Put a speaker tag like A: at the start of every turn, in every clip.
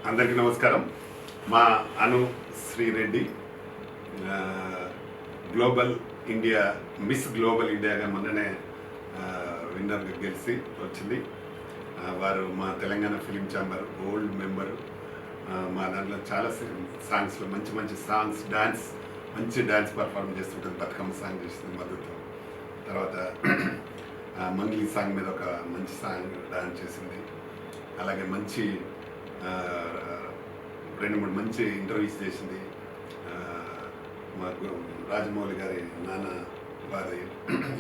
A: అందరికీ నమస్కారం. మా Anu Sreereddy global India miss గ్లోబల్ ఇండియాగా మొన్ననే విన్నర్గా గెలిచి వచ్చింది. వారు మా Telangana film chamber old member. మా దాంట్లో చాలా సాంగ్స్లో మంచి మంచి సాంగ్స్ మంచి డ్యాన్స్ పర్ఫార్మ్ చేస్తుంటుంది. బతుకమ్మ సాంగ్ చేస్తుంది మద్దతు. తర్వాత మంగ్లీ సాంగ్ మీద ఒక మంచి సాంగ్ డాన్స్ చేసింది. అలాగే మంచి 2-3 మంచి ఇంటర్వ్యూస్ చేసింది. మాకు రాజమౌళి గారి నాన్న వారి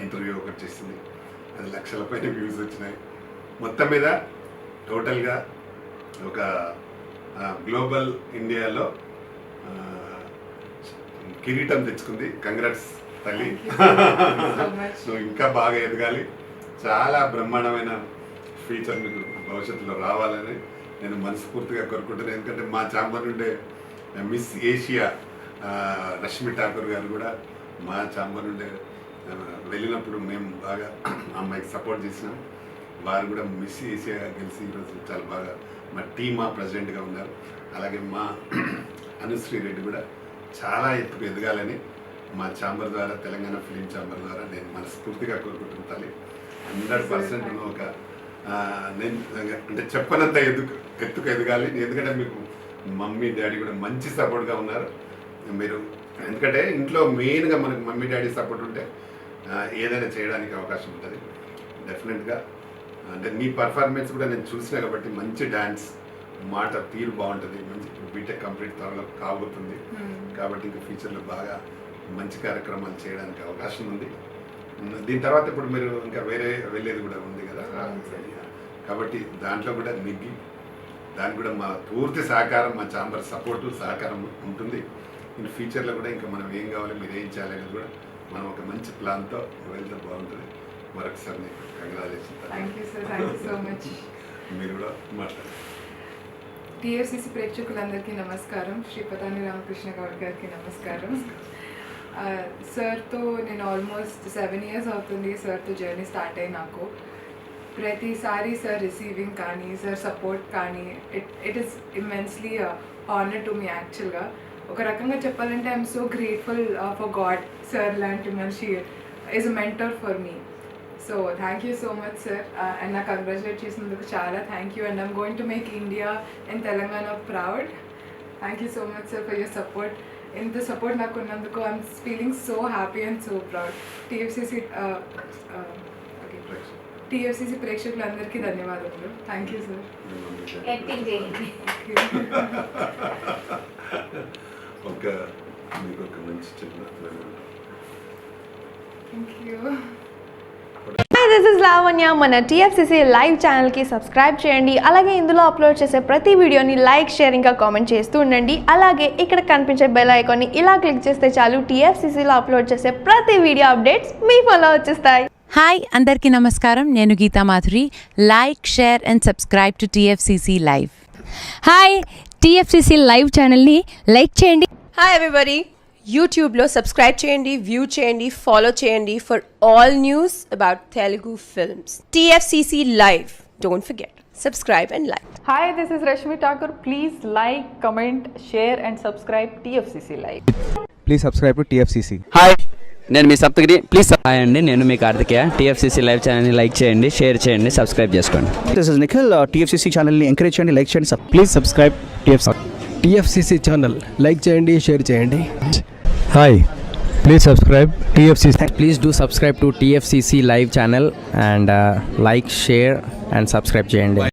A: ఇంటర్వ్యూ ఒకటి చేసింది. అది లక్షల పైన వ్యూస్ వచ్చినాయి. మొత్తం మీద టోటల్గా ఒక గ్లోబల్ ఇండియాలో కిరీటం తెచ్చుకుంది. కంగ్రాట్స్ తల్లి. సో ఇంకా బాగా ఎదగాలి. చాలా బ్రహ్మాండమైన ఫ్యూచర్ మీకు భవిష్యత్తులో రావాలని నేను మనస్ఫూర్తిగా కోరుకుంటున్నాను. ఎందుకంటే మా ఛాంబర్ నుండే మిస్ ఏషియా రష్మి ఠాకూర్ గారు కూడా మా ఛాంబర్ నుండే వెళ్ళినప్పుడు మేము బాగా అమ్మాయికి సపోర్ట్ చేసినాం. వారు కూడా మిస్ ఏషియా గెలిచి ఈరోజు చాలా బాగా మా టీమా ప్రెసిడెంట్గా ఉన్నారు. అలాగే మా అనుశ్రీ రెడ్డి కూడా చాలా ఎత్తుకు ఎదగాలని మా ఛాంబర్ ద్వారా, తెలంగాణ ఫిలిం ఛాంబర్ ద్వారా నేను మనస్ఫూర్తిగా కోరుకుంటుంటాను. 100% ఒక నేను అంటే చెప్పనంత ఎత్తుకు ఎదగాలి. ఎందుకంటే మీకు మమ్మీ డాడీ కూడా మంచి సపోర్ట్గా ఉన్నారు. మీరు ఎందుకంటే ఇంట్లో మెయిన్గా మనకు మమ్మీ డాడీ సపోర్ట్ ఉంటే ఏదైనా చేయడానికి అవకాశం ఉంటుంది డెఫినెట్గా. అంటే మీ పర్ఫార్మెన్స్ కూడా నేను చూసినా కాబట్టి మంచి డ్యాన్స్, మాట తీరు బాగుంటుంది. మంచి బీటెక్ కంప్లీట్ త్వరలో కాబోతుంది కాబట్టి ఇంకా ఫ్యూచర్లో బాగా మంచి కార్యక్రమాలు చేయడానికి అవకాశం ఉంది. దీని తర్వాత ఇప్పుడు మీరు ఇంకా వేరే వెళ్ళేది కూడా ఉంది కదా, కాబట్టి దాంట్లో కూడా నెగ్గి దానికి కూడా మా పూర్తి సహకారం, మా ఛాంబర్ సపోర్టు సహకారం ఉంటుంది. ఇన్ ఫ్యూచర్లో కూడా ఇంకా మనం ఏం కావాలి, మీరు ఏం చేయాలనేది కూడా మనం ఒక మంచి ప్లాన్తో వెళ్తే బాగుంటుంది. మరొకసారి మీకు కంగ్రాచులేషన్స్. మీరు కూడా మాట్లాడారు.
B: టీఎఫ్సీసీ ప్రేక్షకులందరికీ నమస్కారం. శ్రీపతాని రామకృష్ణ గౌడ్ గారికి నమస్కారం. సార్తో నేను ఆల్మోస్ట్ 7 years అవుతుంది సార్తో జర్నీ స్టార్ట్ అయ్యి. నాకు ప్రతిసారి సార్ రిసీవింగ్ కానీ, సార్ సపోర్ట్ కానీ, it is immensely honour to me. యాక్చువల్గా ఒక రకంగా చెప్పాలంటే I'm so grateful for God. Sir లాంటి మనిషి is a mentor for me. So thank you so much sir. And నాకు కంగ్రాచులేట్ చేసినందుకు చాలా thank you. And I'm going to make India and Telangana proud. Thank you so much sir for your support. ఇంత support నాకు ఉన్నందుకు I'm feeling so happy and so proud. TFCC ప్రేక్షకులందరికీ ధన్యవాదాలు. Thank you sir. Thank you.
C: Hi, this is Lavanya. మన TFCC live ఛానల్కి subscribe చేయండి. అలాగే ఇందులో అప్లోడ్ చేసే ప్రతి వీడియోని లైక్, షేర్ ఇంకా కామెంట్ చేస్తూ ఉండండి. అలాగే ఇక్కడ కనిపించే బెల్ ఐకాన్ని ఇలా క్లిక్ చేస్తే చాలు టీఎఫ్సీసీలో అప్లోడ్ చేసే ప్రతి వీడియో అప్డేట్స్ మీ ఫోన్లో వచ్చేస్తాయి.
D: హాయ్, అందరికీ నమస్కారం. నేను Geetha Madhuri. Like, share and subscribe to TFCC live.
E: Hi, TFCC live ఛానల్ని లైక్ చేయండి.
F: హాయ్ ఎవ్రీబడి, యూట్యూబ్లో సబ్స్క్రైబ్ చేయండి, వ్యూ చేయండి, ఫాలో చేయండి for all news about Telugu films. TFCC live, don't forget, subscribe and like.
G: Hi, this is Rashmi Thakur. Please like, comment, share and subscribe TFCC Live.
H: Please subscribe to TFCC.
I: Hi, నేను మీ Saptagiri. Please.
J: Hi అండి, నేను మీ Karthikeya. TFCC live ఛానల్ని like చేయండి, share చేయండి, subscribe చేసుకోండి.
H: This is Nikhil. TFCC ఛానల్ని encourage చేయండి, like చేయండి.
K: Please subscribe TFCC channel. Like చేయండి, షేర్ చేయండి.
H: Hi, please subscribe TFCC.
J: Please do subscribe to TFCC live channel and like, share and subscribe చేయండి.